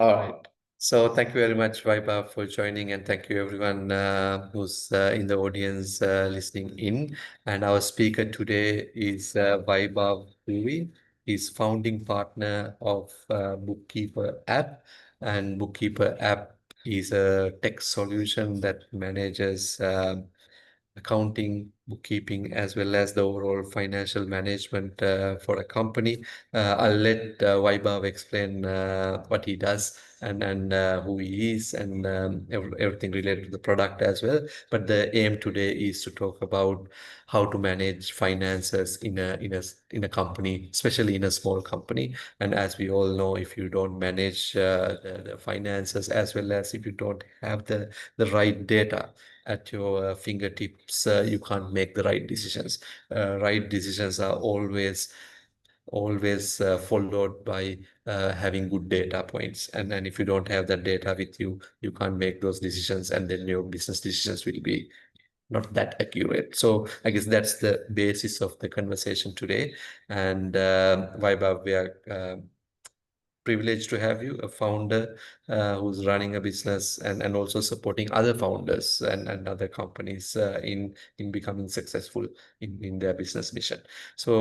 All right. So thank you very much, Vaibhav, for joining, and thank you everyone who's in the audience listening in. And our speaker today is Vaibhav Puri. He's founding partner of Bookkeeper App, and Bookkeeper App is a tech solution that manages accounting, bookkeeping, as well as the overall financial management for a company. I'll let Vaibhav explain what he does and who he is and everything related to the product as well. But the aim today is to talk about how to manage finances in a company, especially in a small company. And as we all know, if you don't manage the finances, as well as if you don't have the right data at your fingertips, you can't make the right decisions. Right decisions are always followed by having good data points. And then if you don't have that data with you, you can't make those decisions, and then your business decisions will be not that accurate. So I guess that's the basis of the conversation today. And Vaibhav, we are privileged to have you, a founder who's running a business and also supporting other founders and other companies in becoming successful in their business mission. So,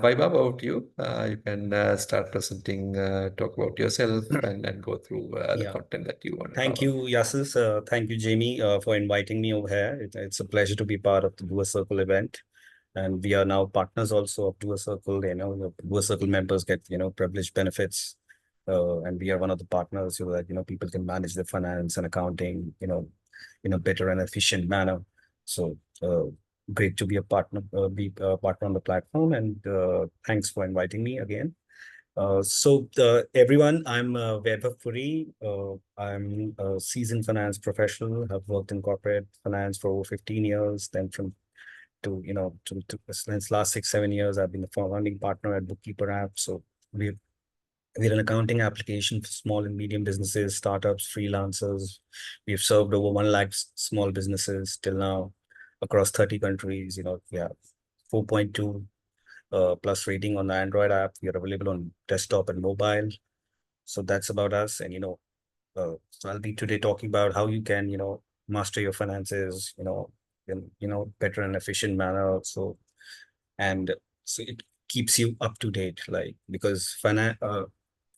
Vaibhav, over to you. You can start presenting, talk about yourself, and go through the Yeah. content that you want to Thank cover. you, Yasis. Thank you, Jamie, for inviting me over here. It's a pleasure to be part of the Do a Circle event. And we are now partners also of Do a Circle. The Do a Circle members get, privileged benefits. And we are one of the partners so that, people can manage their finance and accounting, in a better and efficient manner. So great to be a partner, on the platform. And thanks for inviting me again. Everyone, I'm Vaibhav Puri. I'm a seasoned finance professional. I've worked in corporate finance for over 15 years. Then since last 6-7 years, I've been the founding partner at Bookkeeper App. So we're an accounting application for small and medium businesses, startups, freelancers. We've served over 1 lakh small businesses till now across 30 countries. We have 4.2 plus rating on the Android app. We are available on desktop and mobile. So that's about us. And, so I'll be today talking about how you can, master your finances, in, better and efficient manner. And so it keeps you up to date, like, because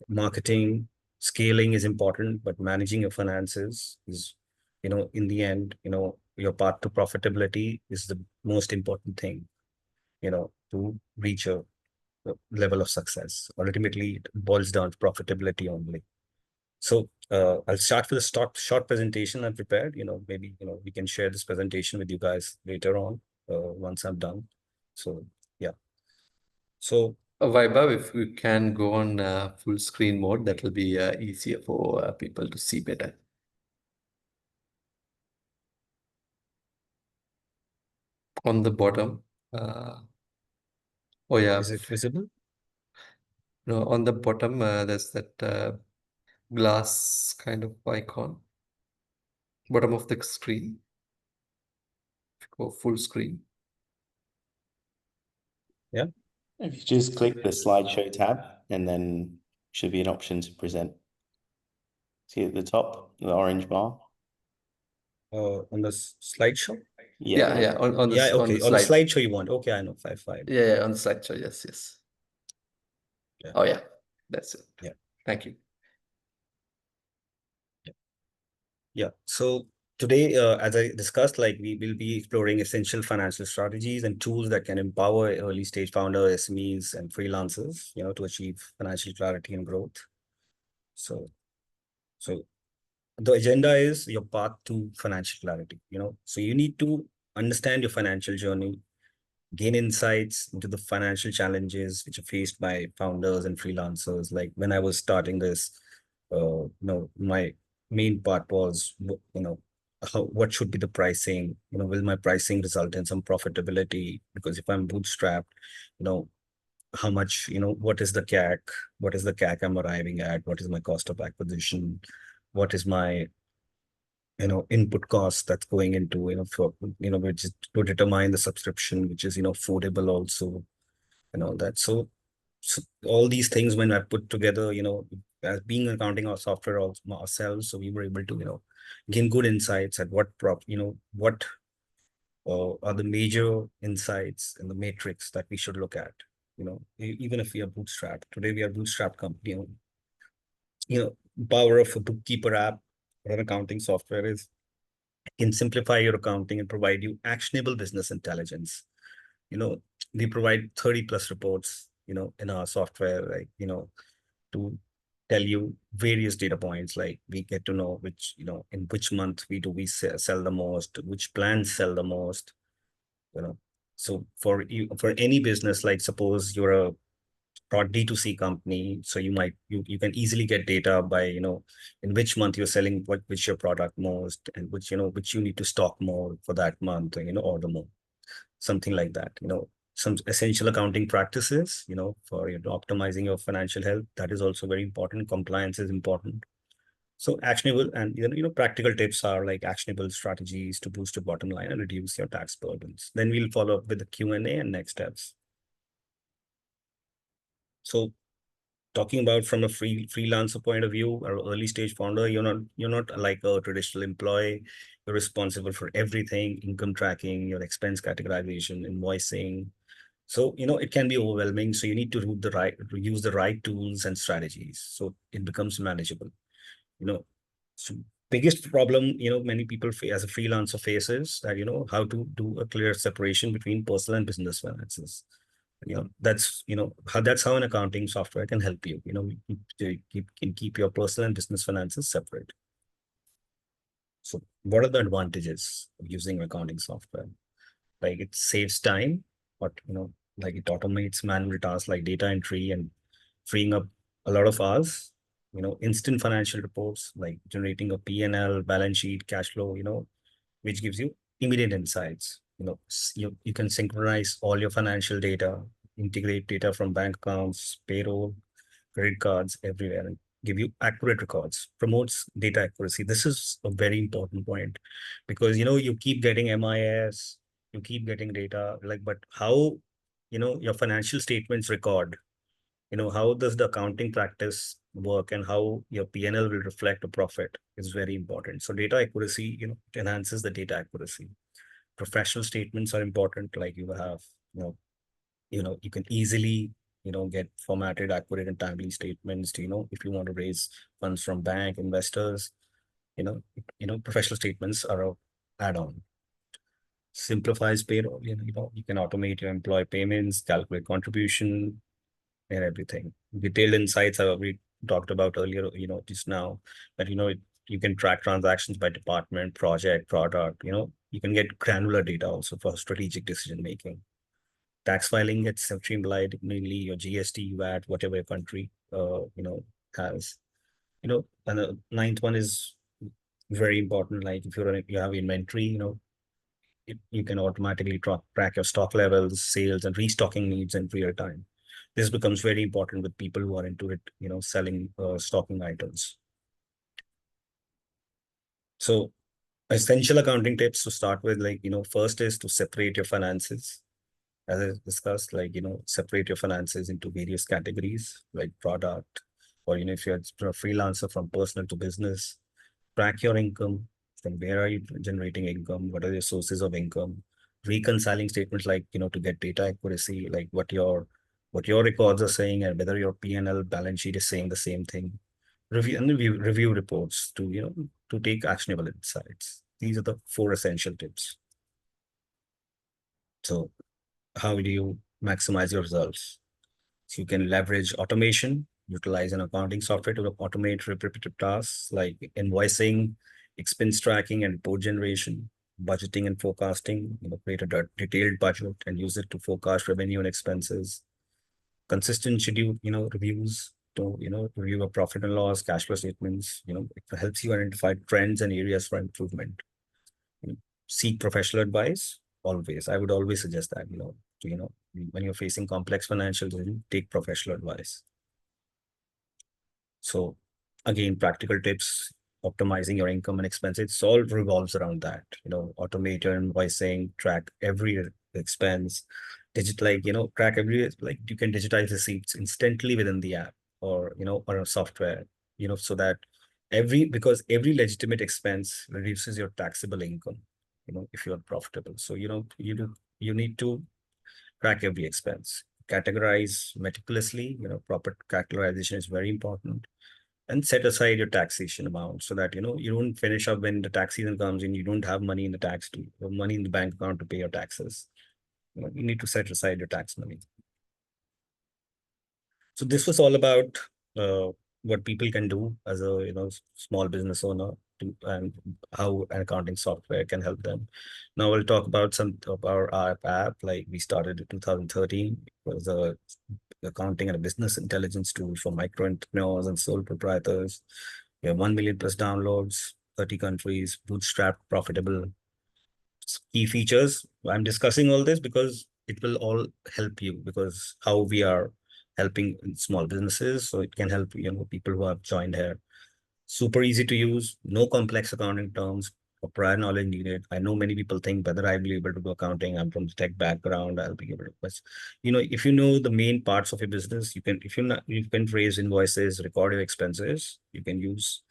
marketing, scaling is important, but managing your finances is, in the end, your path to profitability is the most important thing, to reach a level of success. Ultimately, it boils down to profitability only. So I'll start with a short presentation I prepared. Maybe we can share this presentation with you guys later on once I'm done. So yeah. So Vaibhav, if you can go on full screen mode, that will be easier for people to see better. On the bottom. Oh yeah. is it visible? No, on the bottom, there's that glass kind of icon. Bottom of the screen. Go full screen. Yeah. If you just click the slideshow tab, and then should be an option to present. See at the top, the orange bar. On the slideshow. Yeah. On the yeah. Okay. on the On the slide. slideshow you want. Okay, I know. 5. Yeah, on the slideshow. Yes. Yeah. Oh yeah, that's it. Yeah. Thank you. Yeah. So today, as I discussed, like we will be exploring essential financial strategies and tools that can empower early stage founders, SMEs, and freelancers, to achieve financial clarity and growth. So the agenda is your path to financial clarity. So you need to understand your financial journey, gain insights into the financial challenges which are faced by founders and freelancers. Like when I was starting this, my main part was, what should be the pricing? Will my pricing result in some profitability? Because if I'm bootstrapped, how much, what is the CAC? What is the CAC I'm arriving at? What is my cost of acquisition? What is my, input cost that's going into, for, which is to determine the subscription, which is, affordable also, and all that. So all these things, when I put together, as being an accounting or software ourselves, so we were able to gain good insights at what what are the major insights in the matrix that we should look at. Even if we are bootstrapped today, we are bootstrap company. Power of a bookkeeper app or an accounting software is can simplify your accounting and provide you actionable business intelligence. We provide 30 plus reports in our software, like to tell you various data points. Like we get to know which in which month we sell the most, which plans sell the most. So for any business, like suppose you're a D2C company, so you can easily get data by in which month you're selling which your product most, and which you need to stock more for that month, order more, something like that. Some essential accounting practices for optimizing your financial health, that is also very important. Compliance is important. So actionable and practical tips are like actionable strategies to boost your bottom line and reduce your tax burdens. Then we'll follow up with the Q&A and next steps. So talking about from a freelancer point of view, or early stage founder, you're not like a traditional employee. You're responsible for everything: income tracking, your expense categorization, invoicing. So it can be overwhelming. So you need to use the right tools and strategies so it becomes manageable. So biggest problem many people as a freelancer faces that how to do a clear separation between personal and business finances. That's how an accounting software can help you. Can keep your personal and business finances separate. So what are the advantages of using accounting software? Like it saves time, but like it automates manual tasks like data entry and freeing up a lot of hours. Instant financial reports like generating a P&L, balance sheet, cash flow, which gives you immediate insights. You can synchronize all your financial data, integrate data from bank accounts, payroll, credit cards, everywhere, and give you accurate records. Promotes data accuracy. This is a very important point because you keep getting MIS, you keep getting data, like, but how your financial statements record, how does the accounting practice work, and how your P&L will reflect a profit is very important. So data accuracy, it enhances the data accuracy. Professional statements are important. Like you have, you can easily, get formatted, accurate, and timely statements. If you want to raise funds from bank investors, professional statements are a add-on. Simplifies payroll. You can automate your employee payments, calculate contribution, and everything. Detailed insights we talked about earlier, just now, that you can track transactions by department, project, product. You can get granular data also for strategic decision making. Tax filing gets streamlined, mainly your GST, VAT, whatever your country has. And the ninth one is very important. Like if you have inventory, you can automatically track your stock levels, sales, and restocking needs in real time. This becomes very important with people who are into it, selling stocking items. So essential accounting tips to start with, like, first is to separate your finances. As I discussed, like, separate your finances into various categories, like product, or, if you're a freelancer, from personal to business. Track your income. From where are you generating income? What are your sources of income? Reconciling statements, like, to get data accuracy, like what your records are saying and whether your P&L balance sheet is saying the same thing. Review reports to take actionable insights. These are the 4 essential tips. So how do you maximize your results? So you can leverage automation, utilize an accounting software to automate repetitive tasks like invoicing, expense tracking, and report generation, budgeting and forecasting. Create a detailed budget and use it to forecast revenue and expenses. Consistent schedule, reviews to review a profit and loss, cash flow statements. It helps you identify trends and areas for improvement. Seek professional advice. Always, I would always suggest that when you're facing complex financial decisions, take professional advice. So again, practical tips: optimizing your income and expenses. It all revolves around that. Automate your invoicing, track every expense, track every, like, you can digitize receipts instantly within the app or or a software. so that because every legitimate expense reduces your taxable income, if you're profitable. So, you need to track every expense, categorize meticulously, proper categorization is very important, and set aside your taxation amount so that, you don't finish up when the tax season comes and you don't have money in the money in the bank account to pay your taxes. You need to set aside your tax money. So this was all about what people can do as a small business owner and how an accounting software can help them. Now we'll talk about some of our app. Like we started in 2013. It was a accounting and a business intelligence tool for micro entrepreneurs and sole proprietors. We have 1 million plus downloads, 30 countries, bootstrapped, profitable. Key features. I'm discussing all this because it will all help you, because how we are helping small businesses. So it can help, people who have joined here. Super easy to use, no complex accounting terms or prior knowledge needed. I know many people think whether I'll be able to do accounting. I'm from the tech background. I'll be able to, but if you know the main parts of your business, you can raise invoices, record your expenses. You can use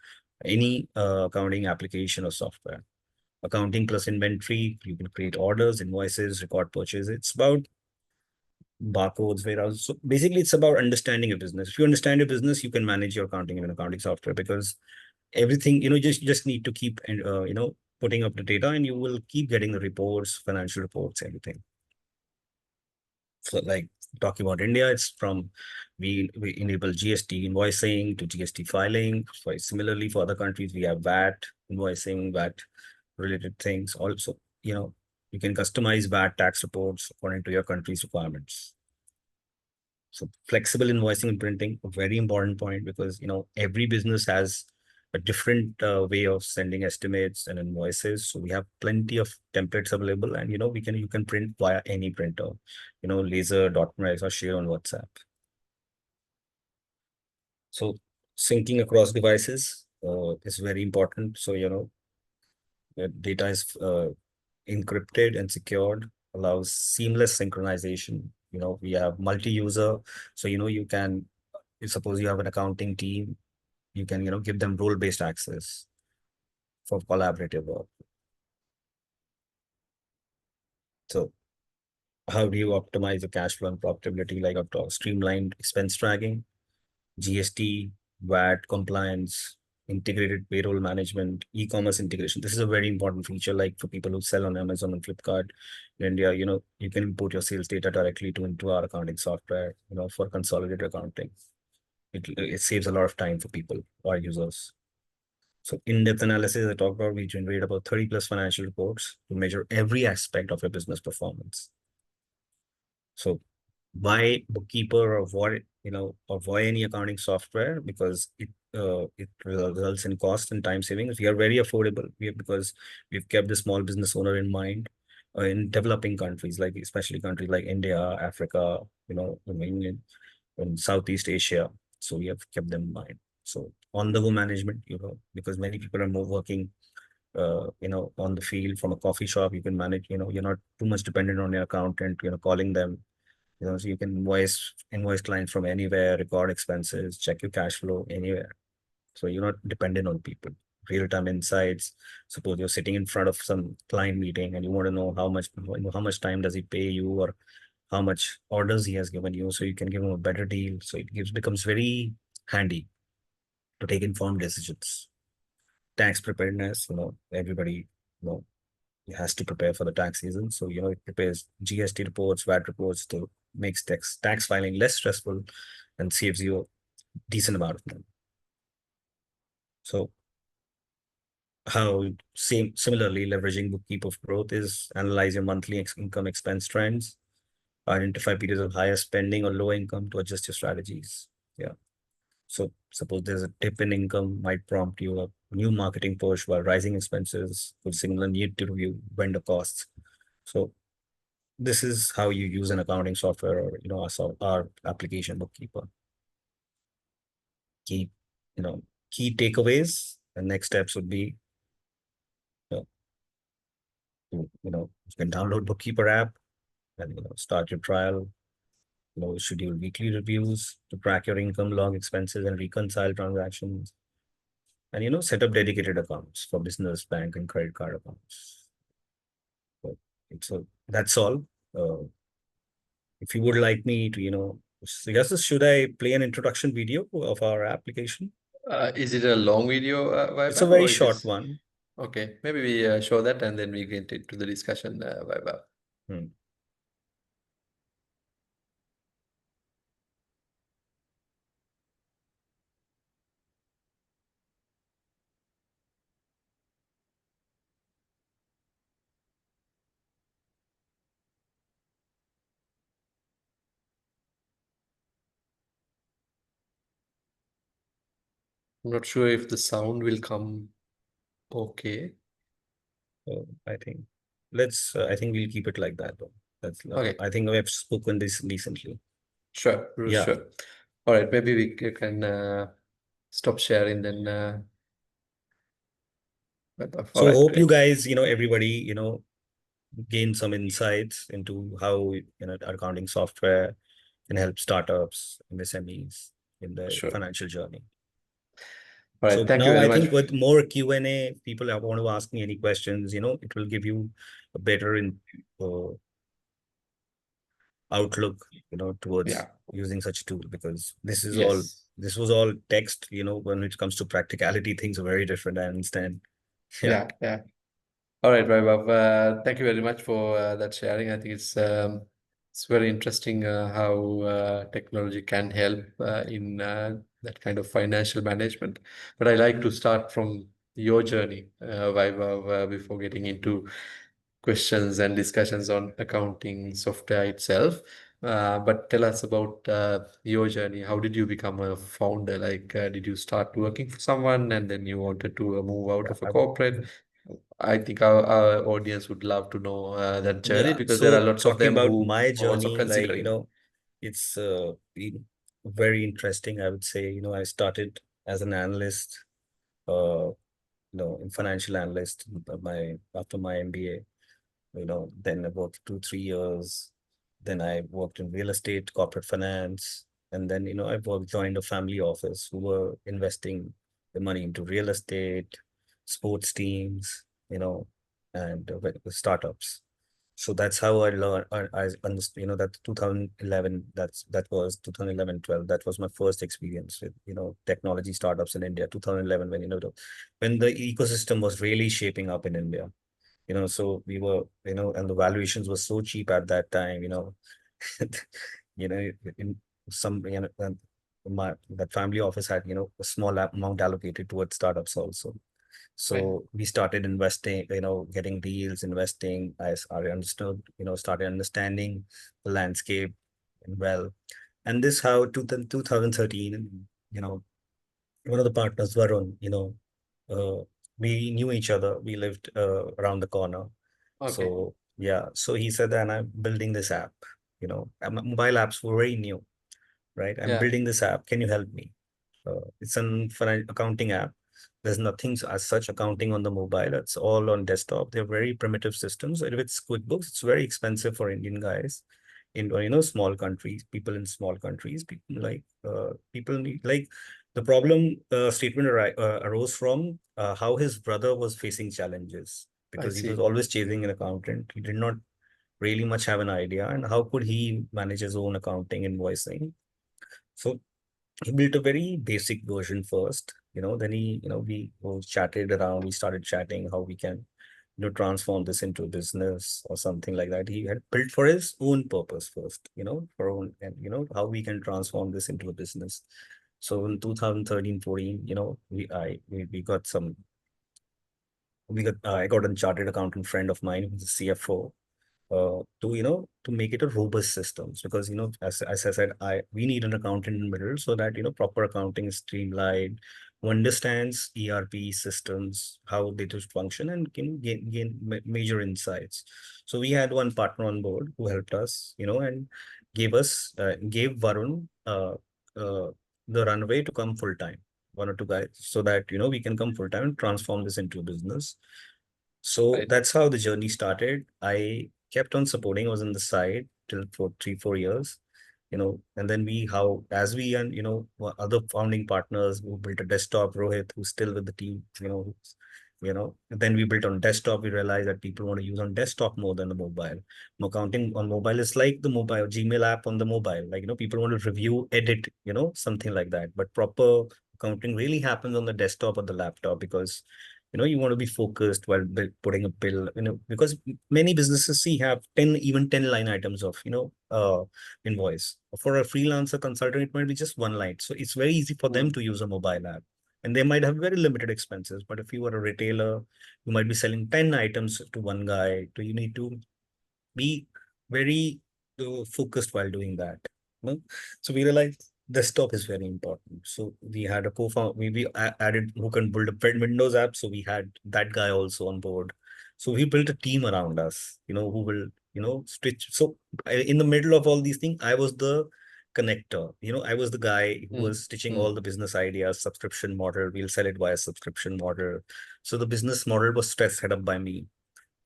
any accounting application or software. Accounting plus inventory, you can create orders, invoices, record purchases. It's about barcodes, warehouse. So basically, it's about understanding a business. If you understand your business, you can manage your accounting in an accounting software, because everything, just need to keep putting up the data, and you will keep getting the reports, financial reports, everything. So like talking about India, it's from we enable GST invoicing to GST filing. So similarly for other countries, we have VAT invoicing, VAT related things. Also, you can customize VAT tax reports according to your country's requirements. So flexible invoicing and printing, a very important point, because every business has a different way of sending estimates and invoices. So we have plenty of templates available, and you can print via any printer, laser, dot matrix, or share on WhatsApp. So syncing across devices is very important. So the data is encrypted and secured, allows seamless synchronization. We have multi-user, so you can, suppose you have an accounting team, you can give them role-based access for collaborative work. So how do you optimize the cash flow and profitability? Like I've talked, streamlined expense tracking, GST, VAT compliance, integrated payroll management, e-commerce integration. This is a very important feature, like for people who sell on Amazon and Flipkart in India. You can import your sales data directly into our accounting software, for consolidated accounting. It saves a lot of time for people, our users. So in-depth analysis, I talked about, we generate about 30 plus financial reports to measure every aspect of your business performance. So why Bookkeeper, or why any accounting software? Because it results in cost and time savings. We are very affordable because we've kept the small business owner in mind. In developing countries, like especially countries like India, Africa, in Southeast Asia. So we have kept them in mind. So on the go management, because many people are more working on the field from a coffee shop. You can manage, you're not too much dependent on your accountant, calling them, so you can invoice clients from anywhere, record expenses, check your cash flow anywhere. So you're not dependent on people. Real-time insights. Suppose you're sitting in front of some client meeting and you want to know how much time does he pay you, or how much orders he has given you, so you can give him a better deal. So it becomes very handy to take informed decisions. Tax preparedness, everybody, has to prepare for the tax season. So, it prepares GST reports, VAT reports to make tax filing less stressful and saves you a decent amount of money. So similarly, leveraging Bookkeeper growth is analyze your monthly income expense trends, identify periods of higher spending or low income to adjust your strategies. Yeah. So suppose there's a dip in income, might prompt you a new marketing push, while rising expenses could signal a need to review vendor costs. So this is how you use an accounting software, or our application Bookkeeper. Key takeaways and next steps would be, you can download Bookkeeper app and start your trial. schedule weekly reviews to track your income, log expenses, and reconcile transactions. And set up dedicated accounts for business, bank, and credit card accounts. So that's all. If you would like me to, suggest, should I play an introduction video of our application? Is it a long video, It's a Vaibhav, very or it short is? one. Okay, maybe we show that and then we get into the discussion, Vaibhav. Hmm. I'm not sure if the sound will come okay. I think I think we'll keep it like that though. Okay, I think we have spoken this recently. sure, Yeah. sure. All right, maybe we can stop sharing then, Vaibhav. All So right, hope you great. guys, everybody, gain some insights into how, accounting software can help startups, MSMEs in their Sure. financial journey. All right, So thank you now very I much. think with more Q&A, people want to ask me any questions, it will give you a better uh, outlook, towards Yeah, using such a tool, because yes. this was all text, when it comes to practicality, things are very different. I understand. Yeah. Yeah, yeah. All right, Vaibhav. Thank you very much for that sharing. I think it's very interesting how technology can help in that kind of financial management. But I like to start from your journey, Vaibhav, before getting into questions and discussions on accounting software itself. But tell us about your journey. How did you become a founder? Like, did you start working for someone and then you wanted to move out of a corporate? I think our audience would love to know that journey Yeah. because there are So lots of talking them about who my are also journey, like, considering. it's been very interesting. I would say, I started as an analyst, uh, in financial analyst after my MBA. Then I worked 2, 3 years. Then I worked in real estate, corporate finance, and then I joined a family office who were investing the money into real estate, sports teams, and startups. So that's how I learned. I understood, that 2011, that was 2011, 12. That was my first experience with, technology startups in India. 2011, when, when the ecosystem was really shaping up in India. So we were, and the valuations were so cheap at that time, you know, in some, and that family office had, a small amount allocated towards startups also. Right. So we started investing, getting deals, investing. I understood, started understanding the landscape well. And this how to 2013, one of the partners, Varun, we knew each other. We lived around the corner. Okay. So yeah, so he said, and I'm building this app, mobile apps were very new, right? I'm Yeah, building this app. Can you help me? It's an accounting app. There's nothing as such accounting on the mobile. It's all on desktop. They're very primitive systems. And with QuickBooks, it's very expensive for Indian guys in small countries. People in small countries, people need like the problem statement arose from how his brother was facing challenges I because he was see. always chasing an accountant. He did not really much have an idea, and how could he manage his own accounting invoicing? So he built a very basic version first, then we all chatted around, we started chatting how we can, transform this into a business or something like that. He had built for his own purpose first, for own, and how we can transform this into a business. So in 2013, 14, we got some, I got a chartered accountant friend of mine who's a CFO, to to make it a robust systems, because as I said, we need an accountant in the middle so that proper accounting is streamlined, who understands ERP systems, how they just function, and can gain major insights. So we had one partner on board who helped us, and gave Varun the runway to come full time, 1 or 2 guys, so that we can come full time and transform this into a business. So Right. that's how the journey started. I kept on supporting, I was on the side till for 3, 4 years. And then as we and, other founding partners who built a desktop, Rohit, who's still with the team, and then we built on desktop. We realized that people want to use on desktop more than the mobile. Accounting on mobile is like the mobile Gmail app on the mobile. Like, people want to review, edit, something like that. But proper accounting really happens on the desktop or the laptop, because you want to be focused while putting a bill, because many businesses have 10 line items of, invoice. For a freelancer consultant, it might be just one line. So it's very easy for them to use a mobile app, and they might have very limited expenses. But if you are a retailer, you might be selling 10 items to one guy. So you need to be very focused while doing that. So we realized desktop is very important. So we had a co-founder, added who can build a Windows app. So we had that guy also on board. So we built a team around us, who will, stitch. So in the middle of all these things, I was the connector. I was the guy who was stitching all the business ideas, subscription model. We'll sell it via subscription model. So the business model was set up by me.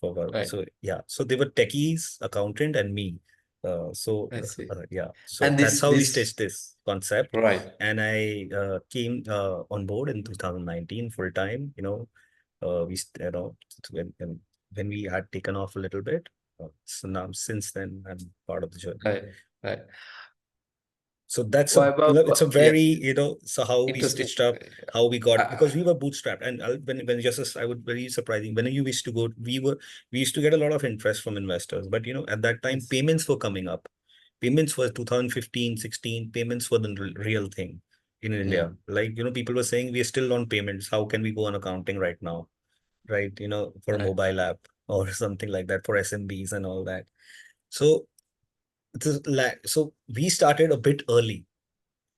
Right. So yeah, so they were techies, accountant, and me. I see. Yeah, so And that's how we this stitched this concept. right. And I came on board in 2019 full time. When we had taken off a little bit. So now since then I'm part of the journey. Right. Right. So that's it's a Vaibhav, yeah, very, so how we interesting. stitched up, how we got, Uh, because we were bootstrapped. And when just, I would very surprising, when you used to go, we used to get a lot of interest from investors. But at that time, yes. payments were coming up. Payments was 2015, 16, payments were the real thing in India. Like, people were saying we are still on payments. How can we go on accounting right now? Right. For a Right. mobile app or something like that, for SMBs and all that. So so we started a bit early,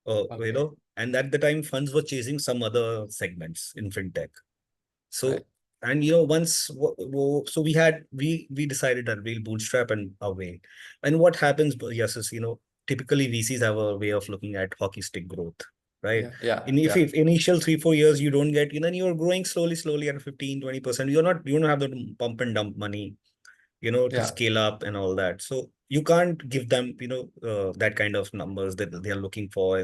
Okay. and at the time funds were chasing some other segments in fintech. So, Right. and once, so we decided that we'll bootstrap and away. And what happens, yes, is, typically VCs have a way of looking at hockey stick growth, right? Yeah. Yeah. If initial 3-4 years you don't get, then you're growing slowly at 15-20%. You don't have the pump and dump money, to Yeah. scale up and all that. So you can't give them, that kind of numbers that they are looking for.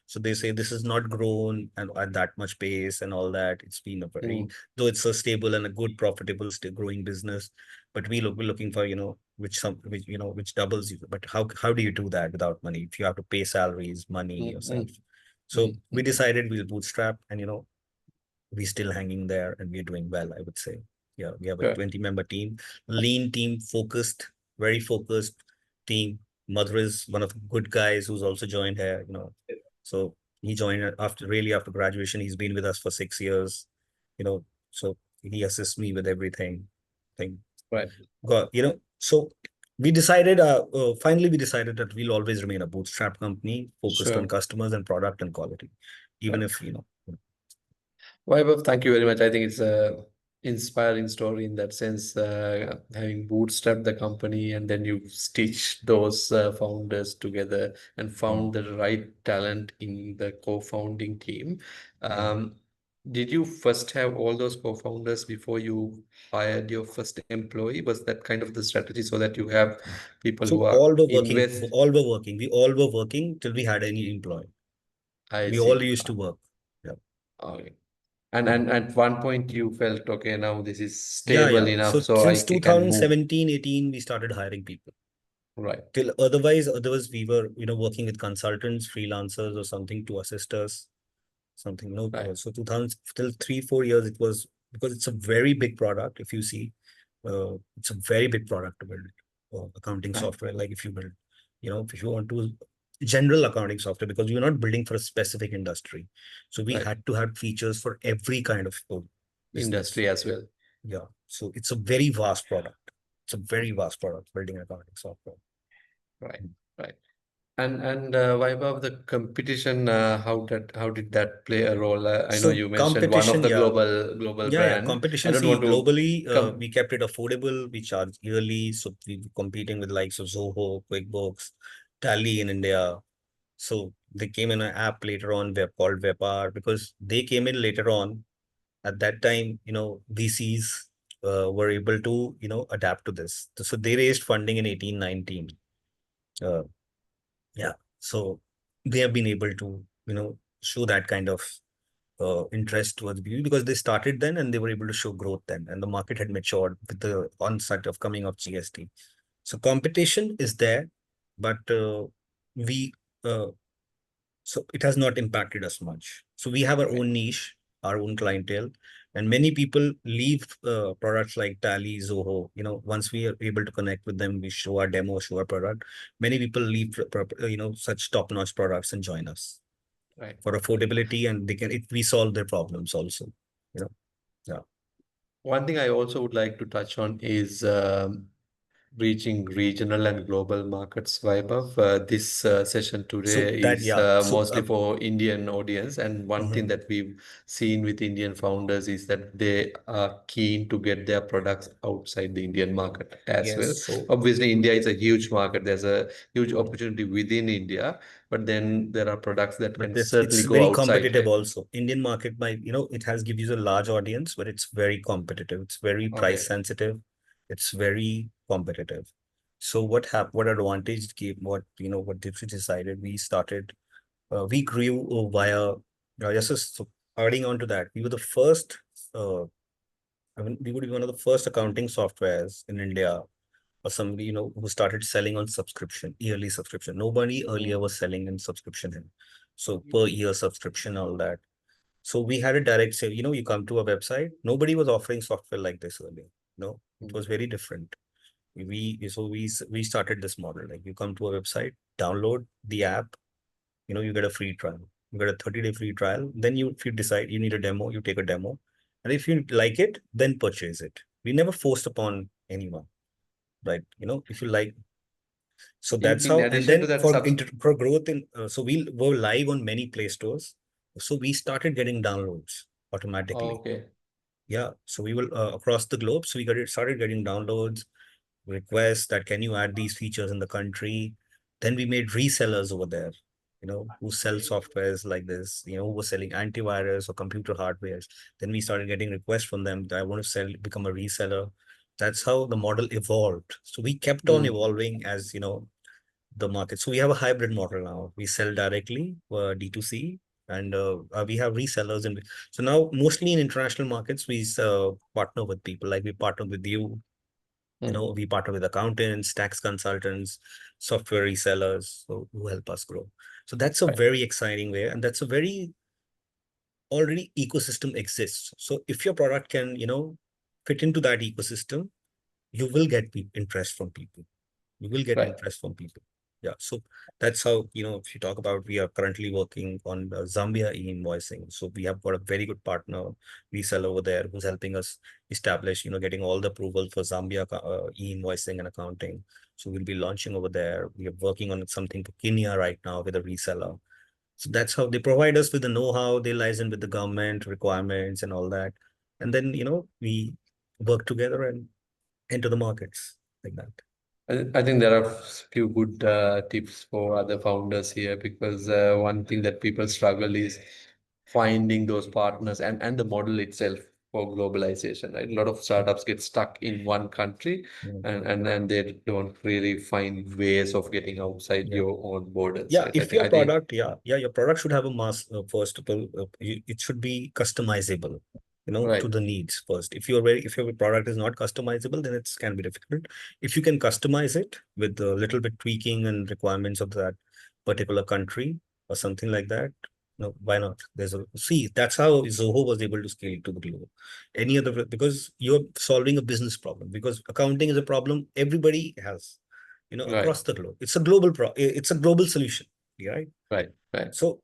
So they say this is not grown and at that much pace and all that. It's been a very, though it's a stable and a good, profitable, still growing business. But we're looking for, which doubles you. But how do you do that without money? If you have to pay salaries, money yourself. So we decided we'll bootstrap, and, we're still hanging there, and we're doing well, I would say. Yeah, we have a Good. 20-member team, lean team, focused, very focused team. Madhur is one of the good guys who's also joined here, So he joined after graduation. He's been with us for 6 years, so he assists me with everything. Thing. Right. So finally we decided that we'll always remain a bootstrap company focused on Sure. customers and product and quality, even Right. if, Vaibhav, thank you very much. I think it's a inspiring story in that sense, having bootstrapped the company and then you stitch those founders together and found the right talent in the co-founding team. Um, did you first have all those co-founders before you hired your first employee? Was that kind of the strategy so that you have people who So are all were working, invest? We all were working till we had any employee. I We all see. used to work. Yeah. Okay. And at one point you felt, okay, now this is Yeah, stable yeah. enough, So so since can move. 2017, 18, we started hiring people. Right. Till otherwise we were, working with consultants, freelancers or something to assist us. Something, Right. so 2000 till 3-4 years it was, because it's a very big product. If you see, it's a very big product to build, accounting Right. software. Like if you build, if you want to general accounting software, because we're not building for a specific industry. So we Right. had to have features for every kind of business. Industry as well. Yeah. So it's a very vast product. It's a very vast product, building accounting software. Right. Right. And Vaibhav, the competition, how did that play a role? I know So you mentioned one of competition, the yeah. global Yeah. brand. I Competition. don't See, want to globally, come. we kept it affordable. We charge yearly, so we were competing with likes of Zoho, QuickBooks, Tally in India. So they came in an app later on, called Vepar, because they came in later on. At that time, VCs were able to, adapt to this. So they raised funding in 18, 19. Uh, Yeah. So they have been able to, show that kind of interest towards beauty because they started then and they were able to show growth then, and the market had matured with the onset of coming of GST. So competition is there, but we uh, so it has not impacted us much. So we have our Okay. own niche, our own clientele, and many people leave products like Tally, Zoho. Once we are able to connect with them, we show our demo, show our product. Many people leave, such top-notch products and join us Right. for affordability, and we solve their problems also. You know, yeah. One thing I also would like to touch on is reaching regional and global markets, Vaibhav. This session So today that, is yeah. So mostly for Indian audience. And one thing mhm. that we've seen with Indian founders is that they are keen to get their products outside the Indian market as Yes. well. So Obviously, India is a huge market. There's a huge opportunity within India, but then there are products that but can it's certainly very go outside, competitive right? also. Indian market might, it has give you a large audience, but it's very competitive. It's very price Okay. sensitive. It's very competitive. So what advantage gave, what did we decided? We started, we grew via, so adding on to that, we were the first, uh, we would be one of the first accounting softwares in India or somebody, who started selling on subscription, yearly subscription. Nobody earlier Mm. was selling in subscription. So per year subscription, all that. So we had a direct sale. You come to a website. Nobody was offering software like this earlier. No, it Mm. was very different. We started this model. Like you come to a website, download the app. You get a free trial. You get a 30-day free trial. Then if you decide you need a demo, you take a demo, and if you like it, then purchase it. We never forced upon anyone, right? If you like, so that's In how. And addition to then that, for growth in, so we were live on many play stores, so we started getting downloads automatically. okay. Yeah, so we will, across the globe, so started getting downloads, requests that can you add these features in the country. Then we made resellers over there, who sell softwares like this, who were selling antivirus or computer hardwares. Then we started getting requests from them that I want to become a reseller. That's how the model evolved. So we kept on Mm. evolving as the market. So we have a hybrid model now. We sell directly, D2C, and we have resellers. And so now mostly in international markets, we partner with people, like we partner with you. Mm. We partner with accountants, tax consultants, software resellers, so who help us grow. So that's a Right. very exciting way, and that's a very already ecosystem exists. So if your product can, fit into that ecosystem, you will get interest from people. You will get Right. interest from people. Yeah. So that's how, if you talk about, we are currently working on the Zambia e-invoicing. So we have got a very good partner reseller over there who's helping us establish, getting all the approval for Zambia e-invoicing and accounting. So we'll be launching over there. We are working on something for Kenya right now with a reseller. So that's how they provide us with the know-how, they liaison with the government requirements and all that. And then, we work together and enter the markets like that. I think there are few good tips for other founders here because one thing that people struggle is finding those partners and the model itself for globalization, right? A lot of startups get stuck in one country Mm. and they don't really find ways of getting outside Yeah. your own borders, Yeah, right? if your product, your product should have a mass, first of all, it should be customizable, to Right. the needs first. If your product is not customizable, then it can be difficult. If you can customize it with a little bit tweaking and requirements of that particular country or something like that, no, why not? That's how Zoho was able to scale to the globe. Any other, because you're solving a business problem, because accounting is a problem everybody has, Right. across the globe. It's a global solution, right? Right. Right. So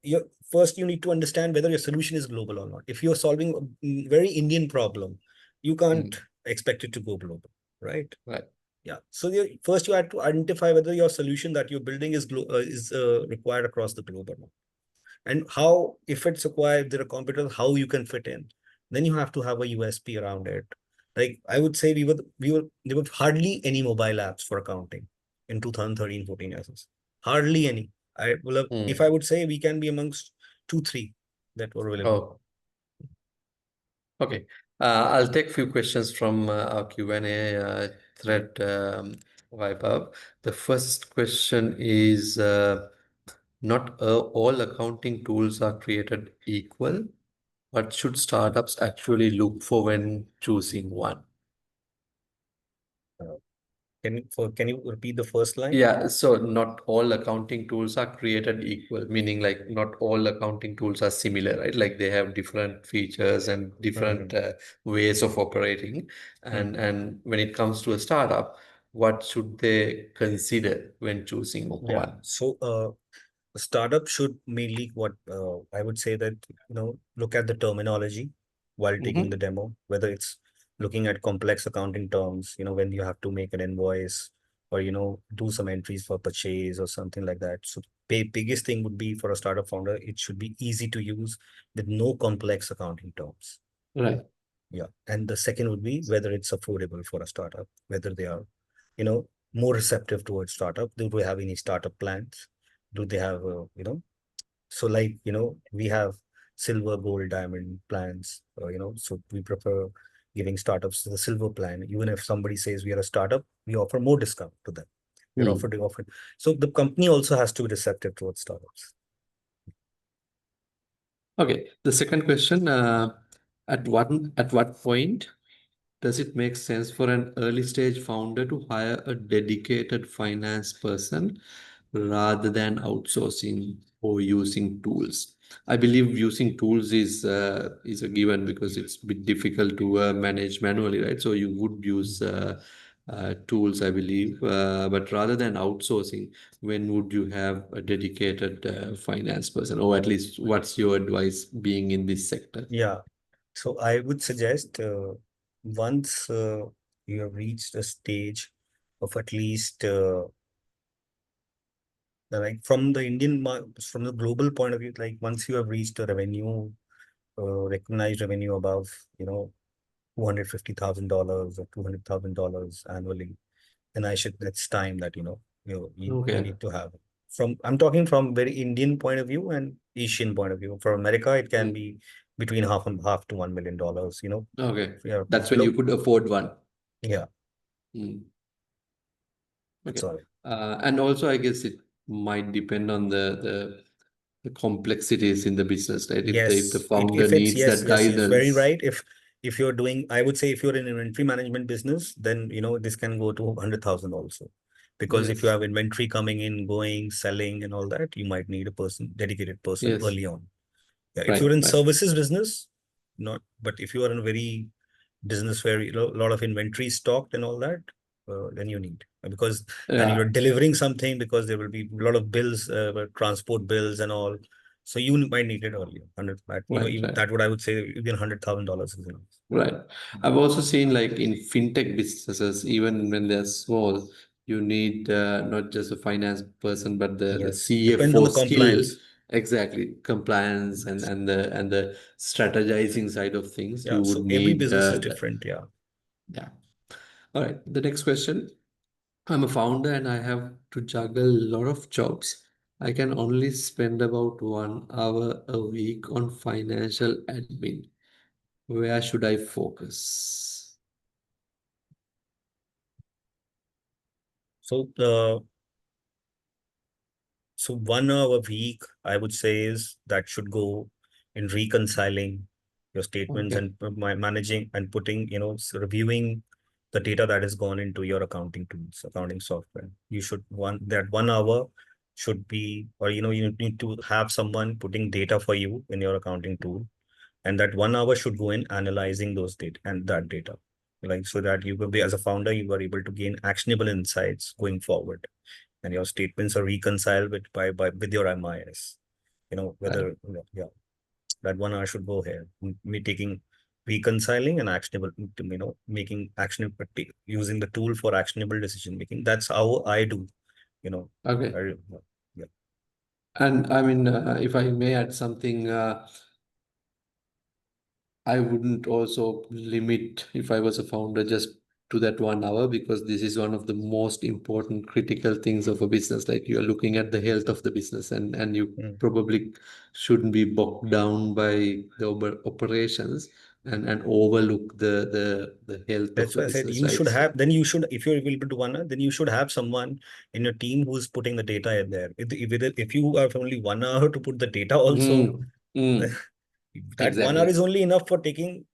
first you need to understand whether your solution is global or not. If you're solving a very Indian problem, you can't Mm. expect it to go global, right? Right. Yeah. So first you have to identify whether your solution that you're building is required across the globe or not, and how, if it's required, there are competitors, how you can fit in. Then you have to have a USP around it. Like I would say, there were hardly any mobile apps for accounting in 2013, 14 years. Hardly any. If I Mm. would say, we can be amongst two, three that were available. Oh, okay. I'll take few questions from our Q&A thread, Vaibhav. The first question is not all accounting tools are created equal. What should startups actually look for when choosing one? Uh, can you repeat the first line? Yeah, so not all accounting tools are created equal, meaning like not all accounting tools are similar, right? Like they have different features and different Mhm. ways of operating. Mhm. And when it comes to a startup, what should they consider when choosing Yeah. one? So, a startup should mainly what I would say that look at the terminology while taking the Mm-hmm. demo, whether it's looking at complex accounting terms, when you have to make an invoice or do some entries for purchase or something like that. So biggest thing would be for a startup founder, it should be easy to use with no complex accounting terms. Right. Yeah. And the second would be whether it's affordable for a startup, whether they are, more receptive towards startup. Do they have any startup plans? Do they have, so like, we have silver, gold, diamond plans, so we prefer giving startups the silver plan. Even if somebody says we are a startup, we offer more discount to them. We're Hmm. offered. So the company also has to be receptive towards startups. Okay. The second question, at what point does it make sense for an early stage founder to hire a dedicated finance person rather than outsourcing or using tools? I believe using tools is a given because it's a bit difficult to manage manually, right? So you would use tools, I believe, but rather than outsourcing, when would you have a dedicated finance person, or at least what's your advice being in this sector? Yeah. So I would suggest once you have reached a stage of at least like from the from the global point of view, like once you have reached a revenue, recognized revenue above, $250,000 or $200,000 annually, then it's time that, you Okay. need to have. I'm talking from very Indian point of view and Asian point of view. For America, it can Hmm. be between half and half to $1 million, Okay. Yeah, That's when you below. could afford one. Yeah, Hmm. Okay. sorry. And also, I guess it might depend on the complexities in the business, right? If the Yes, founder if it's needs yes, that yes, yes, very guidance. right. If you're doing, I would say if you're in inventory management business, then this can go to 100,000 also, because if you Yes. have inventory coming in, going, selling, and all that, you might need a dedicated person Yes. early on. Yeah, if you're Right. in Right. services business, not. But if you are in a very business where a lot of inventory stocked and all that, then you need, because and you're Yeah. delivering something, because there will be a lot of bills, transport bills and all. So you might need it earlier. 100, Right. even Right. that, what I would say, even $100,000 is enough. Right. I've also seen like in fintech businesses, even when they're small, you need not just a finance person, but the Yes, depends on CFO the skill. compliance. Exactly. Compliance and the strategizing side of things. Yeah, You would so every need business is that. different. Yeah. Yeah. All right. The next question. I'm a founder and I have to juggle a lot of jobs. I can only spend about 1 hour a week on financial admin. Where should I focus? So So 1 hour a week, I would say, is that should go in reconciling your statements Okay. and managing and putting, reviewing the data that has gone into your accounting tools, accounting software. You should that 1 hour should be, or you need to have someone putting data for you in your accounting tool, and that 1 hour should go in analyzing those data and that data, like so that you will be, as a founder, you are able to gain actionable insights going forward, and your statements are reconciled with your MIS. Right. Whether that 1 hour should go here. Me taking reconciling and actionable, making actionable, using the tool for actionable decision making. That's how I do. You know, Okay. I, yeah. And I mean, if I may add something, I wouldn't also limit if I was a founder just to that 1 hour, because this is one of the most important critical things of a business. Like you are looking at the health of the business, and you Mm. probably shouldn't be bogged down by the operations. and overlook the health of That's the why I said business, you right? should So, have, then you should, if you're able to one, then you should have someone in your team who's putting the data in there. If you have only 1 hour to put the data also, mm, mm, that 1 hour exactly. is only enough for taking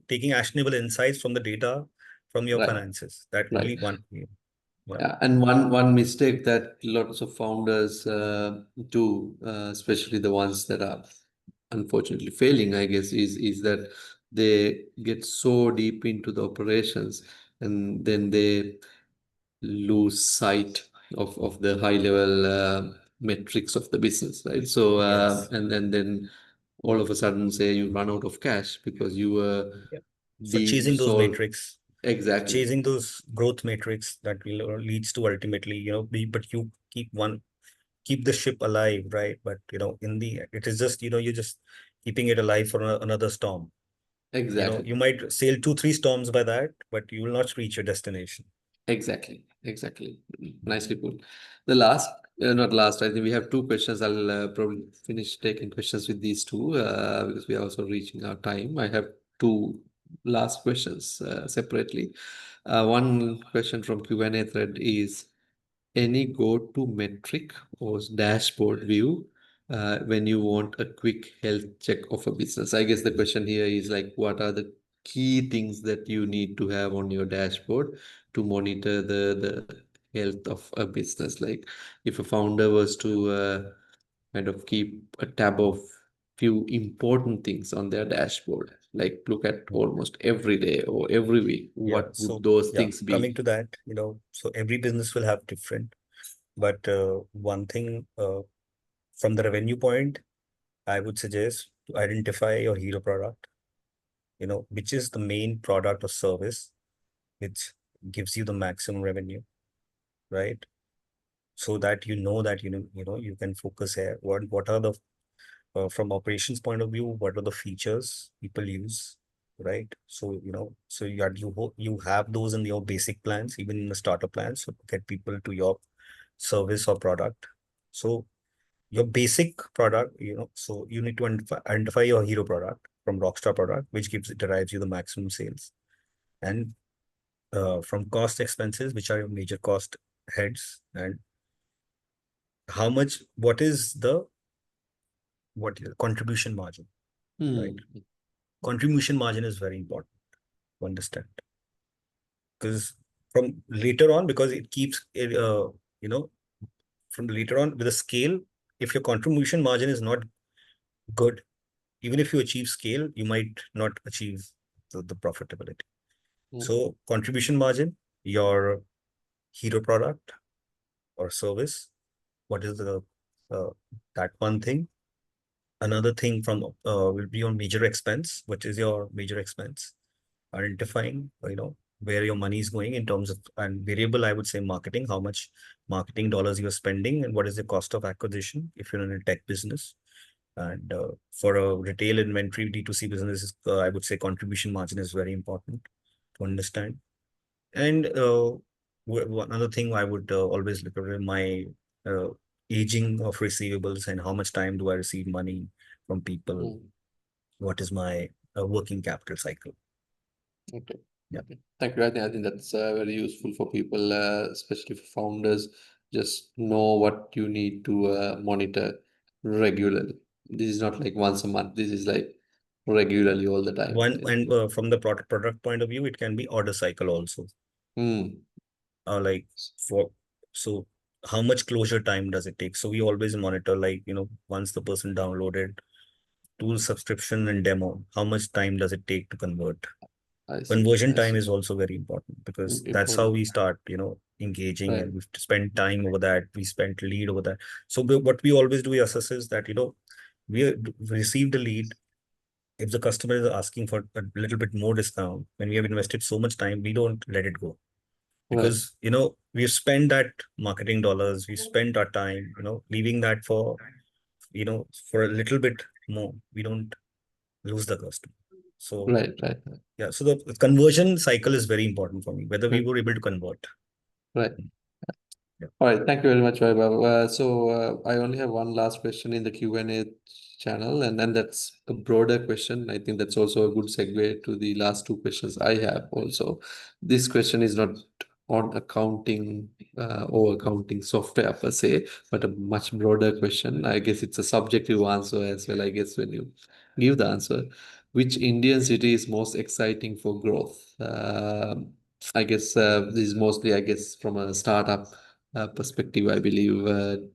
taking actionable insights from the data from your Right, finances. That right. only one. One. Yeah, and one mistake that lots of founders do, especially the ones that are unfortunately failing, I guess, is that they get so deep into the operations and then they lose sight of the high level metrics of the business, right? So Yes. and then all of a sudden say you run out of cash because you were Yeah. So deep chasing those so metrics, exactly. chasing those growth metrics that will leads to ultimately, but you keep the ship alive, right? But in the it is just, you're just keeping it alive for another storm. Exactly. You might sail 2, 3 storms by that, but you will not reach your destination. Exactly, exactly. Nicely put. The last, not last, I think we have two questions. I'll probably finish taking questions with these two because we are also reaching our time. I have two last questions separately. One question from Q&A thread is any go-to metric or dashboard view when you want a quick health check of a business? I guess the question here is like, what are the key things that you need to have on your dashboard to monitor the health of a business? Like, if a founder was to kind of keep a tab of few important things on their dashboard, like look at almost every day or every week, Yeah. what would So those yeah, things coming be? to that, so every business will have different, but one thing from the revenue point, I would suggest to identify your hero product, which is the main product or service which gives you the maximum revenue, right? So that that you can focus here. What are the from operations point of view, what are the features people use, right? So so you have those in your basic plans, even in the starter plans, so to get people to your service or product. So your basic product, so you need to identify your hero product from rockstar product, which derives you the maximum sales. And from cost expenses, which are your major cost heads, and what is the contribution margin, right? Hmm. Contribution margin is very important to understand, because from later on, because it keeps it, you know from later on with a scale, if your contribution margin is not good, even if you achieve scale, you might not achieve the profitability. Hmm. So contribution margin, your hero product or service, what is the uh, that one thing. Another thing from will be on major expense. What is your major expense? Identifying, where your money is going in terms of, and variable, I would say marketing, how much marketing dollars you're spending, and what is the cost of acquisition if you're in a tech business. And for a retail inventory D2C business, I would say contribution margin is very important to understand. And one other thing I would always look at my uh, aging of receivables, and how much time do I receive money from people? Hmm. What is my working capital cycle? Okay. Yeah. Okay. Thank you. I think that's very useful for people, especially for founders. Just know what you need to monitor regularly. This is not like once a month. This is like regularly all the time. One, and from the product point of view, it can be order cycle also. Hmm. Like for so how much closure time does it take? So we always monitor, like, once the person downloaded tool subscription and demo, how much time does it take to convert? I see. Conversion I time see. is also very important, because that's how Important. we start, engaging, Right. and we spend time over that. We spent lead over that. So what we always do, we assess is that, we received a lead. If the customer is asking for a little bit more discount, when we have invested so much time, we don't let it go, Right. because we've spent that marketing dollars, we spent our time, leaving that for for a little bit more, we don't lose the customer. So Right. Right. yeah, so the conversion cycle is very important for me, whether we Right. were able to convert. Right. Yeah. All right. Thank you very much, Vaibhav. So I only have one last question in the Q&A channel, and then that's a broader question. I think that's also a good segue to the last two questions I have also. This question is not on accounting or accounting software per se, but a much broader question. I guess it's a subjective answer as well, I guess, when you give the answer. Which Indian city is most exciting for growth? I guess this is mostly, I guess, from a startup perspective. I believe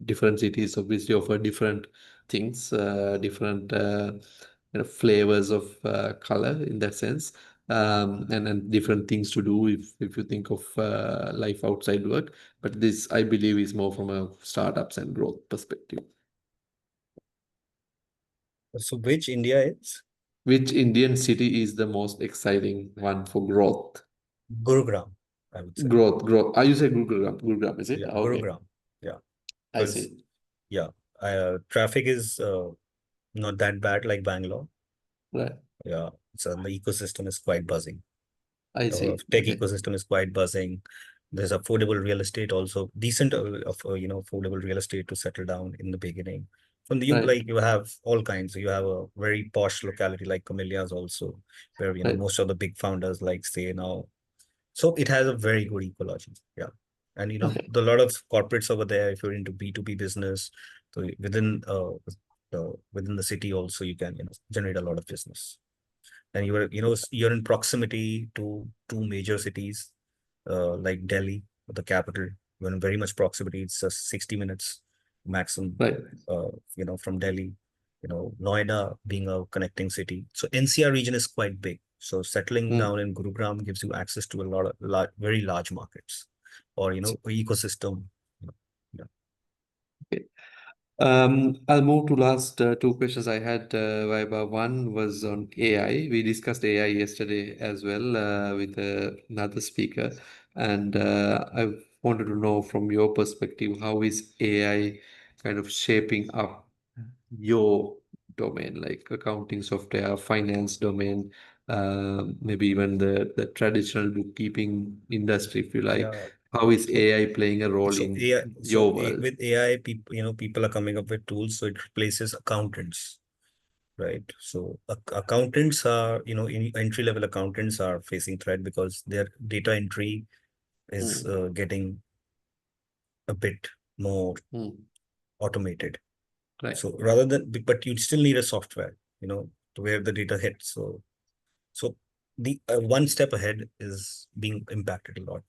different cities obviously offer different things, different flavors of color in that sense, and different things to do if you think of life outside work. But this, I believe, is more from a startups and growth perspective. So which India is? Which Indian city is the most exciting one for growth? Gurugram, I would say. Growth. You say Gurugram. Gurugram, is it? Yeah, Okay, Gurugram. Yeah, I because see. yeah, traffic is not that bad like Bangalore. Right. Yeah, so the ecosystem is quite buzzing. I see. Tech Okay. ecosystem is quite buzzing. There's affordable real estate also, decent affordable real estate to settle down in the beginning. From the Right. like you have all kinds. You have a very posh locality like Camellias also, where Right. most of the big founders like stay now. So it has a very good ecology. Yeah. And Okay. the lot of corporates over there, if you're into B2B business, so within the city also you can generate a lot of business. And you're in proximity to two major cities like Delhi, the capital. You're in very much proximity. It's just 60 minutes maximum, Right. from Delhi. Noida being a connecting city. So NCR region is quite big. So settling Hmm. down in Gurugram gives you access to a lot of very large markets, or ecosystem. Yeah. Okay. I'll move to last two questions I had, Vaibhav. One was on AI. We discussed AI yesterday as well with another speaker, and I wanted to know from your perspective, how is AI kind of shaping up your domain, like accounting software, finance domain, maybe even the traditional bookkeeping industry, if you like. Yeah. How is So AI playing a role so in AI your world? with AI, people are coming up with tools, so it replaces accountants, right? So accountants are, entry level accountants are facing threat because their data entry is Hmm. getting a bit more Hmm. automated. Right. So but you still need a software, to where the data hits. So the one step ahead is being impacted a lot.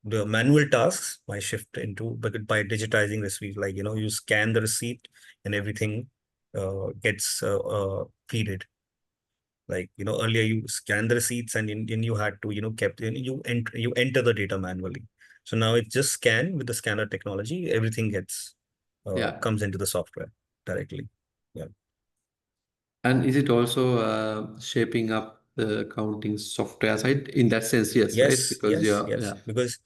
The manual tasks might shift into, but by digitizing receipt, like you scan the receipt and everything gets feeded. Like earlier you scan the receipts and then you had to kept you enter the data manually. So now it's just scan with the scanner technology. Everything gets Yeah. comes into the software directly. Yeah. And is it also shaping up the accounting software side? In that sense, yes, right? Yes, Because yes, yeah, yes. yeah. Because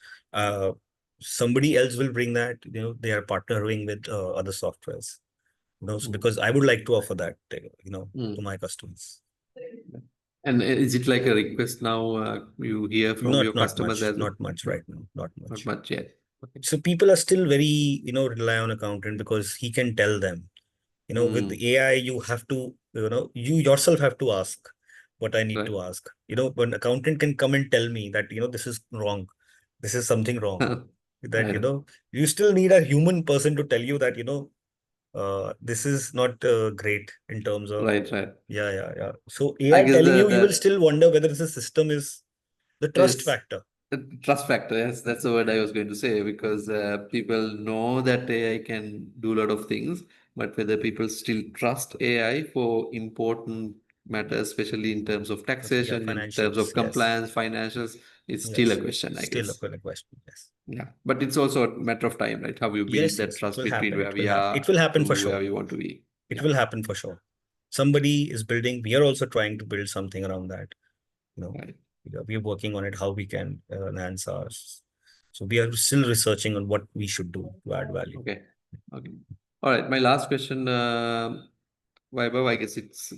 somebody else will bring that. They are partnering with other softwares. So Mm. because I would like to offer that, to Mm. my customers. And is it like a request now you hear from your Not customers much, as well? not much No, right now, not not much. much yet. Okay. So people are still very, rely on accountant because he can tell them. With Mm. the AI, you have to, you yourself have to ask what I need Right. to ask. When accountant can come and tell me that, this is wrong, this is something wrong. That, Right. you still need a human person to tell you that, this is not great in terms of, Right. Right. yeah, yeah, yeah. So I AI guess telling you will the still wonder whether this system is the trust is factor. the trust factor. Yes, that's the word I was going to say, because people know that AI can do a lot of things, but whether people still trust AI for important matters, especially in terms of Yeah, taxation, in terms financials. of Yes. compliance, financials, it's still a Yes. question, I Still a guess. good question. Yes. Yeah, but it's also a matter of time, right? How you build Yes, that yes. It trust will between happen. where It we will happen. It are will happen for to sure. where we want to be. It Yeah. will happen for sure. Somebody is building. We are also trying to build something around that. You know, Right. we are working on it, how we can enhance ours. So we are still researching on what we should do to add value. Okay. Okay. All right. My last question, Vaibhav, I guess it's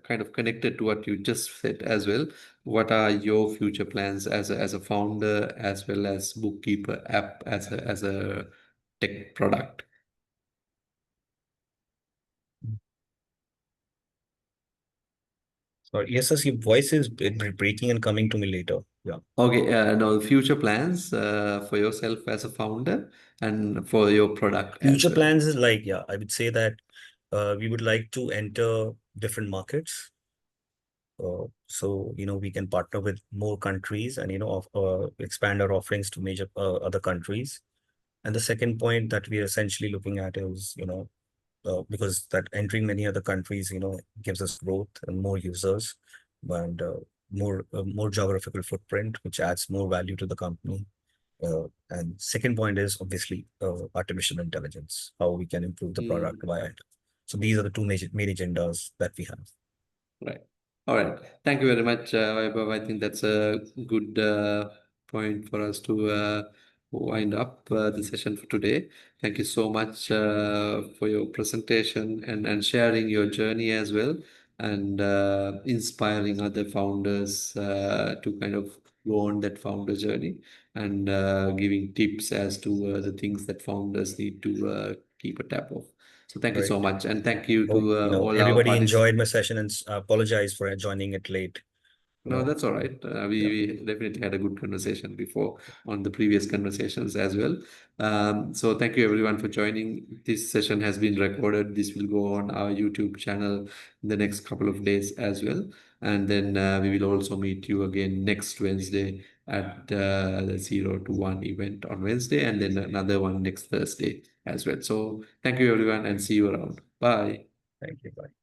kind of connected to what you just said as well. What are your future plans as a founder, as well as Bookkeeper app as a tech product? Yes, sir, your voice is breaking and coming to me later. Yeah. Okay, now future plans for yourself as a founder and for your product as Future well. plans is like, yeah, I would say that we would like to enter different markets. So, we can partner with more countries and, expand our offerings to major other countries. And the second point that we are essentially looking at is, because that entering many other countries, gives us growth and more users and more geographical footprint, which adds more value to the company. And second point is obviously artificial intelligence, how we can improve the product Mm. via it. So these are the two major main agendas that we have. Right. All right. Thank you very much, Vaibhav. I think that's a good point for us to wind up the session for today. Thank you so much for your presentation and sharing your journey as well, and inspiring other founders to kind of go on that founder journey, and giving tips as to the things that founders need to keep a tab of. So thank you Right. so much, and thank you Hope to all our everybody participants. enjoyed my session and apologize for joining it late. No, that's all right. Yeah. We definitely had a good conversation before on the previous conversations as well. So thank you everyone for joining. This session has been recorded. This will go on our YouTube channel in the next couple of days as well. And then we will also meet you again next Wednesday at the 0 to 1 event on Wednesday, and then another one next Thursday as well. So thank you everyone, and see you around. Bye. Thank you. Bye.